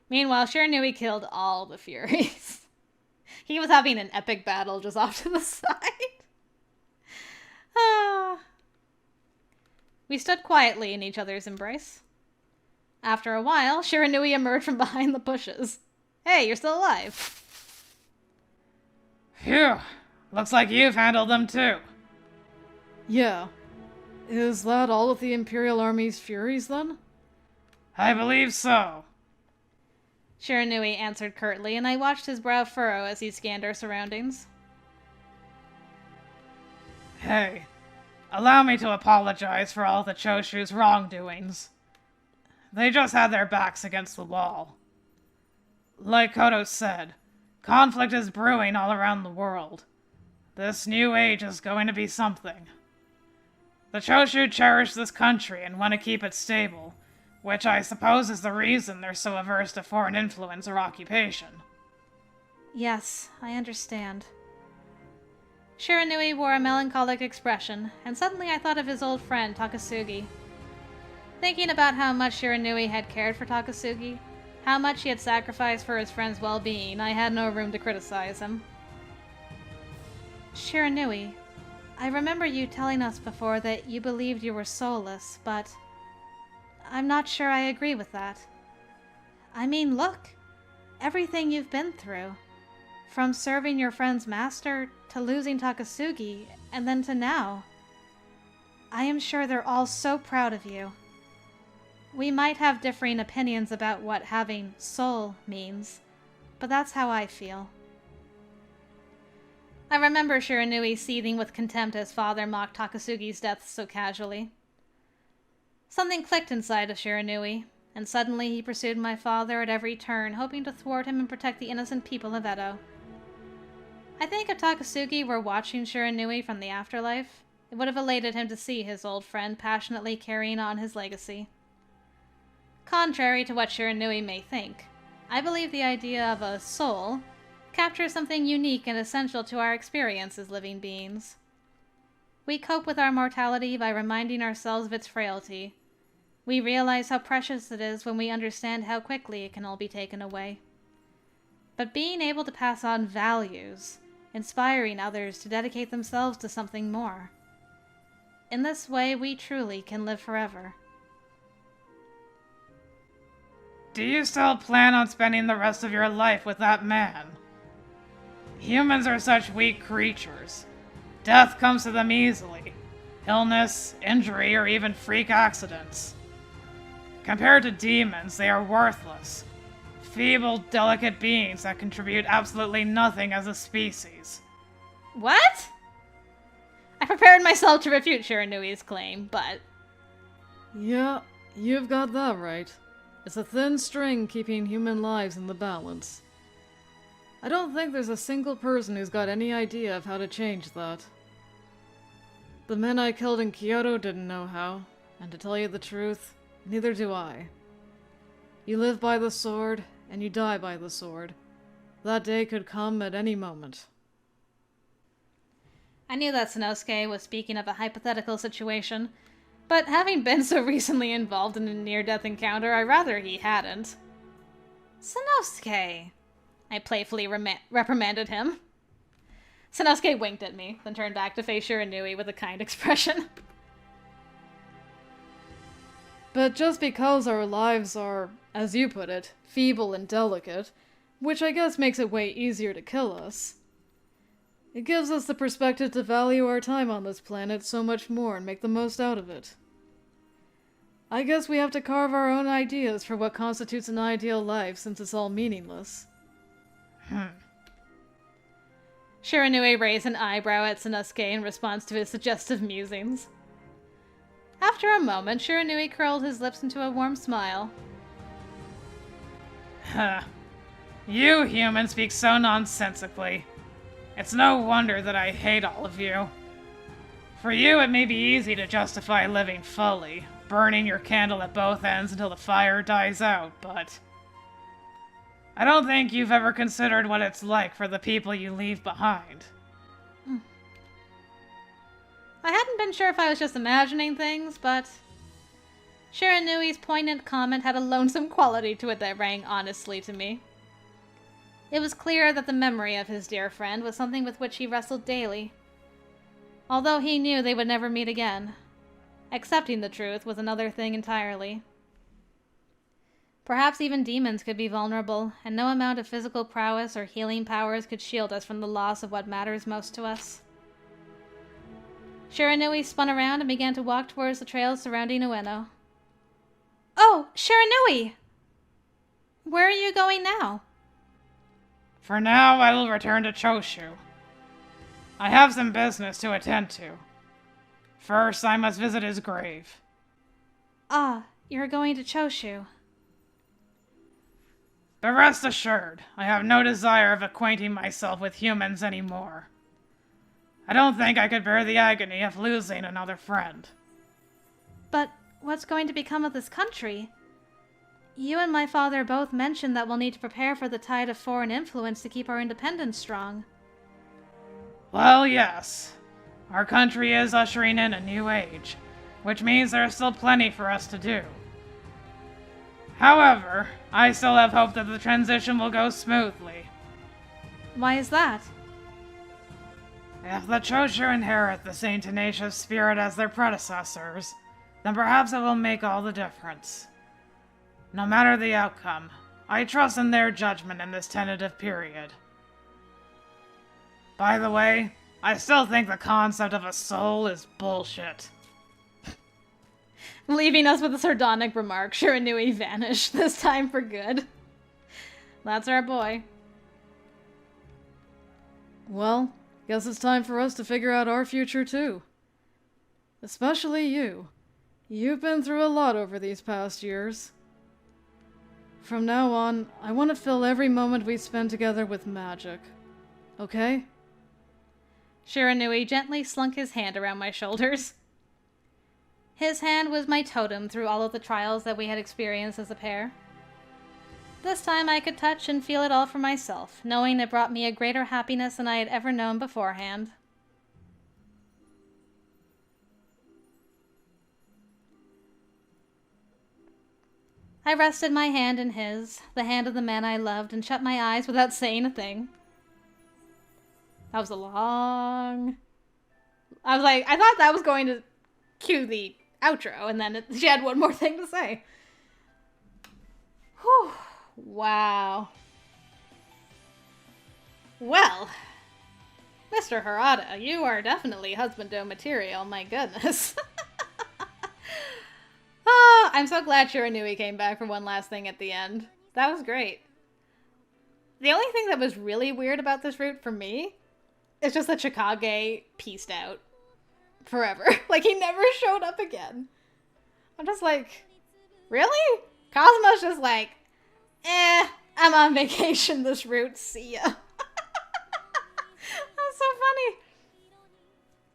Meanwhile, Shiranui killed all the Furies. He was having an epic battle just off to the side. Ah. We stood quietly in each other's embrace. After a while, Shiranui emerged from behind the bushes. Hey, you're still alive. Phew. Looks like you've handled them too. Yeah. Is that all of the Imperial Army's Furies, then? I believe so. Shiranui answered curtly, and I watched his brow furrow as he scanned our surroundings. Hey, allow me to apologize for all the Choshu's wrongdoings. They just had their backs against the wall. Like Koto said, conflict is brewing all around the world. This new age is going to be something. The Choshu cherish this country and want to keep it stable, which I suppose is the reason they're so averse to foreign influence or occupation. Yes, I understand. Shiranui wore a melancholic expression, and suddenly I thought of his old friend, Takasugi. Thinking about how much Shiranui had cared for Takasugi, how much he had sacrificed for his friend's well-being, I had no room to criticize him. Shiranui, I remember you telling us before that you believed you were soulless, but I'm not sure I agree with that. I mean, look, everything you've been through. From serving your friend's master, to losing Takasugi, and then to now. I am sure they're all so proud of you. We might have differing opinions about what having soul means, but that's how I feel. I remember Shiranui seething with contempt as father mocked Takasugi's death so casually. Something clicked inside of Shiranui, and suddenly he pursued my father at every turn, hoping to thwart him and protect the innocent people of Edo. I think if Takasugi were watching Shiranui from the afterlife, it would have elated him to see his old friend passionately carrying on his legacy. Contrary to what Shiranui may think, I believe the idea of a soul captures something unique and essential to our experience as living beings. We cope with our mortality by reminding ourselves of its frailty. We realize how precious it is when we understand how quickly it can all be taken away. But being able to pass on values, inspiring others to dedicate themselves to something more. In this way, we truly can live forever. Do you still plan on spending the rest of your life with that man? Humans are such weak creatures. Death comes to them easily. Illness, injury, or even freak accidents. Compared to demons, they are worthless. Feeble, delicate beings that contribute absolutely nothing as a species. What? I prepared myself to refute Shiranui's claim, but... Yeah, you've got that right. It's a thin string keeping human lives in the balance. I don't think there's a single person who's got any idea of how to change that. The men I killed in Kyoto didn't know how, and to tell you the truth, neither do I. You live by the sword, and you die by the sword. That day could come at any moment. I knew that Sanosuke was speaking of a hypothetical situation, but having been so recently involved in a near-death encounter, I'd rather he hadn't. Sanosuke! I playfully reprimanded him. Sanosuke winked at me, then turned back to face Shiranui with a kind expression. But just because our lives are, as you put it, feeble and delicate, which I guess makes it way easier to kill us, it gives us the perspective to value our time on this planet so much more and make the most out of it. I guess we have to carve our own ideas for what constitutes an ideal life since it's all meaningless. Shiranui raised an eyebrow at Sanosuke in response to his suggestive musings. After a moment, Shiranui curled his lips into a warm smile. You humans speak so nonsensically. It's no wonder that I hate all of you. For you, it may be easy to justify living fully, burning your candle at both ends until the fire dies out, but I don't think you've ever considered what it's like for the people you leave behind. I hadn't been sure if I was just imagining things, but Shiranui's poignant comment had a lonesome quality to it that rang honestly to me. It was clear that the memory of his dear friend was something with which he wrestled daily. Although he knew they would never meet again. Accepting the truth was another thing entirely. Perhaps even demons could be vulnerable, and no amount of physical prowess or healing powers could shield us from the loss of what matters most to us. Shiranui spun around and began to walk towards the trails surrounding Ueno. Oh, Shiranui! Where are you going now? For now, I will return to Choshu. I have some business to attend to. First, I must visit his grave. Ah, you're going to Choshu. But rest assured, I have no desire of acquainting myself with humans anymore. I don't think I could bear the agony of losing another friend. But what's going to become of this country? You and my father both mentioned that we'll need to prepare for the tide of foreign influence to keep our independence strong. Well, yes. Our country is ushering in a new age, which means there's still plenty for us to do. However, I still have hope that the transition will go smoothly. Why is that? If the Choshu inherit the same tenacious spirit as their predecessors, then perhaps it will make all the difference. No matter the outcome, I trust in their judgment in this tentative period. By the way, I still think the concept of a soul is bullshit. Leaving us with a sardonic remark, Shiranui vanished, this time for good. That's our boy. Well, guess it's time for us to figure out our future too. Especially you. You've been through a lot over these past years. From now on, I want to fill every moment we spend together with magic. Okay? Shiranui gently slunk his hand around my shoulders. His hand was my totem through all of the trials that we had experienced as a pair. This time I could touch and feel it all for myself, knowing it brought me a greater happiness than I had ever known beforehand. I rested my hand in his, the hand of the man I loved, and shut my eyes without saying a thing. That was a long... I thought that was going to cue the outro, and then she had one more thing to say. Whew. Wow. Well, Mr. Harada, you are definitely husbando material, my goodness. Oh, I'm so glad Shiranui came back for one last thing at the end. That was great. The only thing that was really weird about this route for me is just that Chikage pieced out forever. Like, he never showed up again. I'm just like, really? Cosmo's just like, I'm on vacation this route, see ya. That's so funny.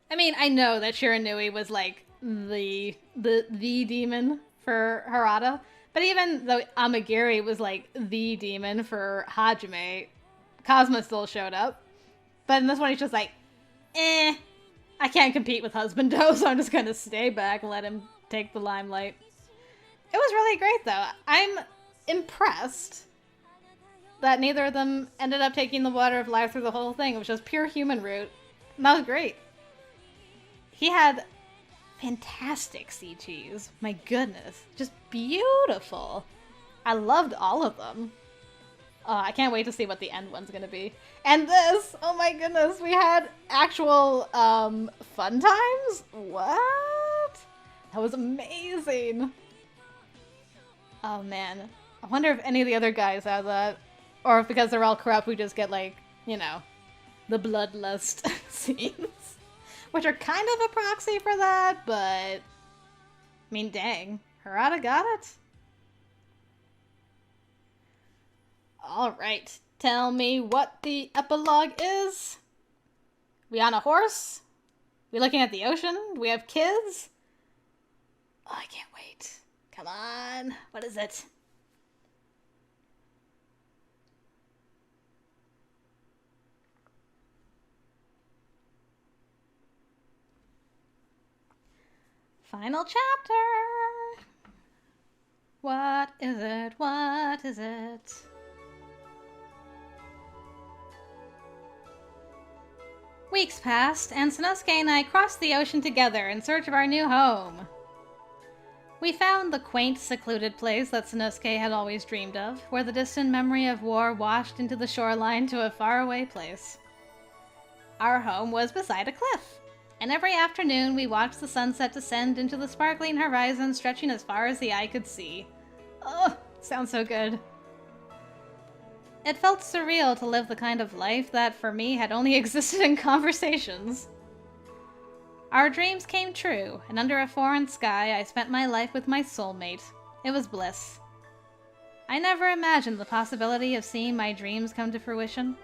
I mean, I know that Shiranui was like the demon for Harada, but even though Amagiri was like the demon for Hajime, Cosmo still showed up. But in this one, he's just like, I can't compete with Husbando, so I'm just gonna stay back and let him take the limelight. It was really great, though. I'm impressed that neither of them ended up taking the water of life through the whole thing. It was just pure human route. And that was great. He had fantastic CGs. My goodness. Just beautiful. I loved all of them. I can't wait to see what the end one's gonna be. And this! Oh my goodness, we had actual, fun times? What? That was amazing! Oh man. I wonder if any of the other guys have that. Or if because they're all corrupt, we just get like, you know, the bloodlust scenes. Which are kind of a proxy for that, but... I mean, dang. Harada got it. Alright, tell me what the epilogue is. We on a horse? We looking at the ocean? Do we have kids? Oh, I can't wait. Come on. What is it? Final chapter. What is it? What is it? Weeks passed, and Sanosuke and I crossed the ocean together in search of our new home. We found the quaint, secluded place that Sanosuke had always dreamed of, where the distant memory of war washed into the shoreline to a faraway place. Our home was beside a cliff, and every afternoon we watched the sunset descend into the sparkling horizon stretching as far as the eye could see. Oh, sounds so good. It felt surreal to live the kind of life that, for me, had only existed in conversations. Our dreams came true, and under a foreign sky, I spent my life with my soulmate. It was bliss. I never imagined the possibility of seeing my dreams come to fruition.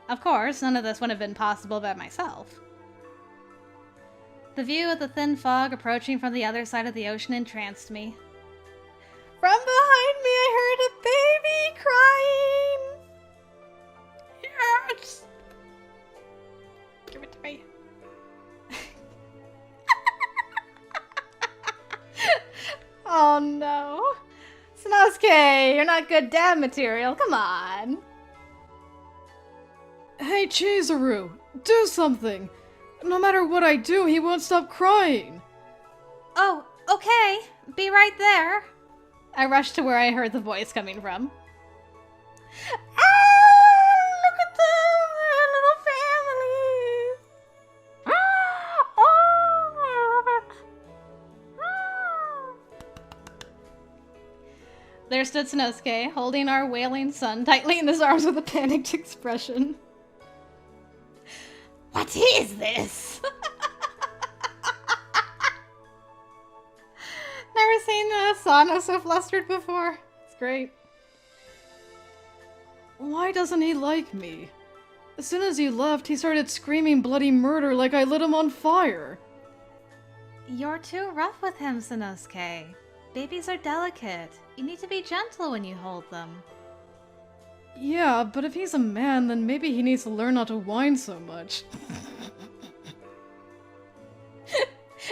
Of course, none of this would have been possible by myself. The view of the thin fog approaching from the other side of the ocean entranced me. From behind me, I heard a baby crying! Yes! Give it to me. Oh no. Sanosuke, you're not good dad material, come on. Hey, Chizuru, do something! No matter what I do, he won't stop crying! Oh, okay. Be right there. I rushed to where I heard the voice coming from. Ah, look at them, their little family. Ah, oh, I love it. Ah. There stood Sanosuke, holding our wailing son tightly in his arms with a panicked expression. What is this? Never seen Asano so flustered before. It's great. Why doesn't he like me? As soon as you left, he started screaming bloody murder like I lit him on fire. You're too rough with him, Sanosuke. Babies are delicate. You need to be gentle when you hold them. Yeah, but if he's a man, then maybe he needs to learn not to whine so much.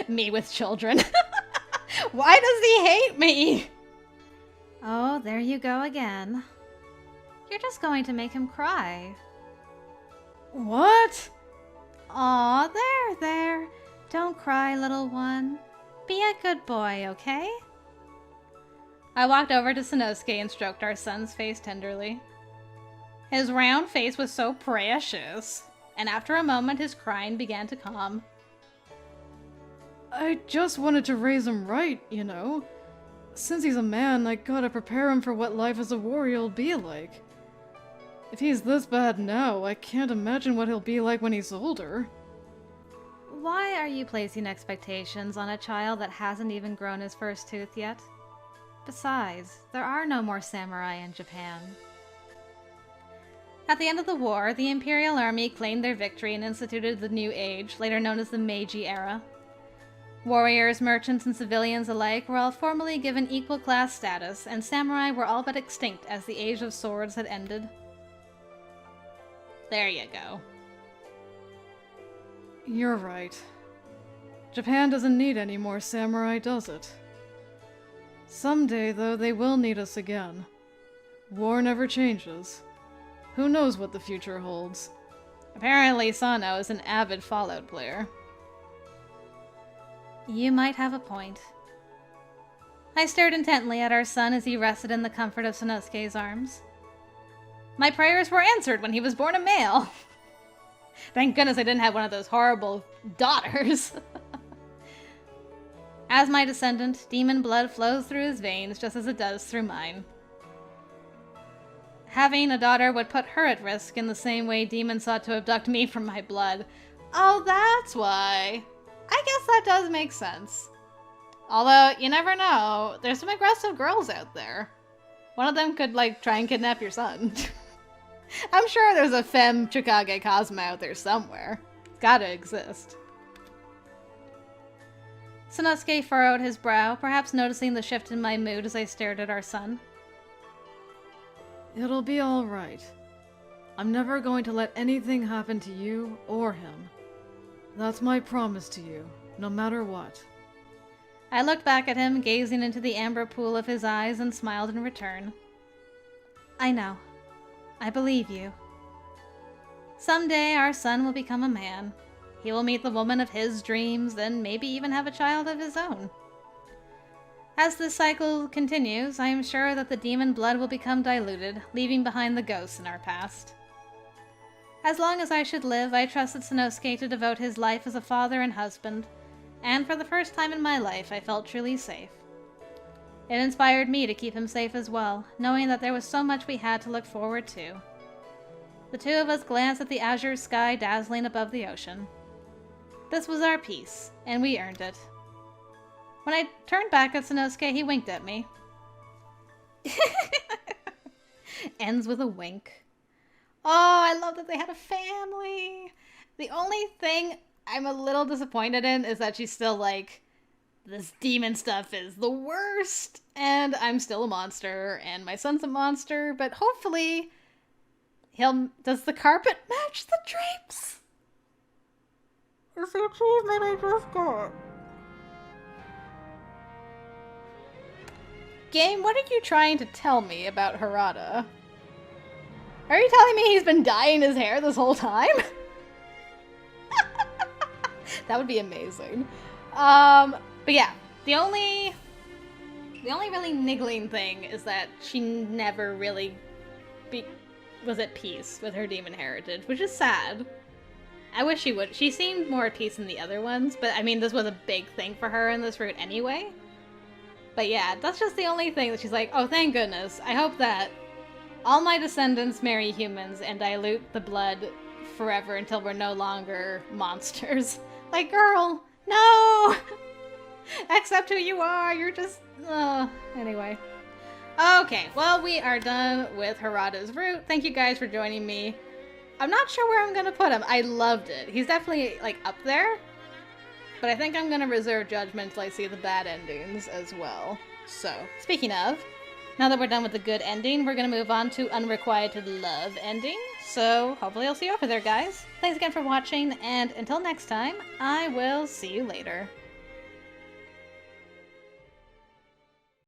Me with children. Why does he hate me? Oh, there you go again. You're just going to make him cry. What? Aw, there. Don't cry, little one. Be a good boy, okay? I walked over to Sanosuke and stroked our son's face tenderly. His round face was so precious, and after a moment his crying began to calm. I just wanted to raise him right, you know. Since he's a man, I gotta prepare him for what life as a warrior will be like. If he's this bad now, I can't imagine what he'll be like when he's older. Why are you placing expectations on a child that hasn't even grown his first tooth yet? Besides, there are no more samurai in Japan. At the end of the war, the Imperial Army claimed their victory and instituted the New Age, later known as the Meiji Era. Warriors, merchants, and civilians alike were all formally given equal class status, and samurai were all but extinct as the Age of Swords had ended. There you go. You're right. Japan doesn't need any more samurai, does it? Someday, though, they will need us again. War never changes. Who knows what the future holds? Apparently Sano is an avid Fallout player. You might have a point. I stared intently at our son as he rested in the comfort of Sanosuke's arms. My prayers were answered when he was born a male. Thank goodness I didn't have one of those horrible daughters. As my descendant, demon blood flows through his veins just as it does through mine. Having a daughter would put her at risk in the same way demons sought to abduct me from my blood. Oh, that's why. I guess that does make sense. Although, you never know, there's some aggressive girls out there. One of them could, like, try and kidnap your son. I'm sure there's a femme Chikage Cosma out there somewhere. It's gotta exist. Sanosuke furrowed his brow, perhaps noticing the shift in my mood as I stared at our son. It'll be all right. I'm never going to let anything happen to you or him. That's my promise to you, no matter what. I looked back at him, gazing into the amber pool of his eyes, and smiled in return. I know. I believe you. Someday our son will become a man. He will meet the woman of his dreams, then maybe even have a child of his own. As this cycle continues, I am sure that the demon blood will become diluted, leaving behind the ghosts in our past. As long as I should live, I trusted Sanosuke to devote his life as a father and husband, and for the first time in my life, I felt truly safe. It inspired me to keep him safe as well, knowing that there was so much we had to look forward to. The two of us glanced at the azure sky dazzling above the ocean. This was our peace, and we earned it. When I turned back at Sanosuke, he winked at me. Ends with a wink. Oh, I love that they had a family. The only thing I'm a little disappointed in is that she's still like, this demon stuff is the worst, and I'm still a monster, and my son's a monster, but hopefully does the carpet match the drapes? It's the achievement I just got. Game, what are you trying to tell me about Harada? Are you telling me he's been dyeing his hair this whole time? That would be amazing. But yeah, the only really niggling thing is that she never really was at peace with her demon heritage, which is sad. I wish she would. She seemed more at peace than the other ones, but I mean, this was a big thing for her in this route anyway. But yeah, that's just the only thing that she's like, oh, thank goodness. I hope that all my descendants marry humans and dilute the blood forever until we're no longer monsters. Like, girl, no! Accept who you are, you're just... anyway. Okay, well, we are done with Harada's route. Thank you guys for joining me. I'm not sure where I'm gonna put him. I loved it. He's definitely, like, up there. But I think I'm gonna reserve judgment till I see the bad endings as well. So, speaking of, now that we're done with the good ending, we're gonna move on to unrequited love ending. So, hopefully I'll see you over there, guys. Thanks again for watching, and until next time, I will see you later.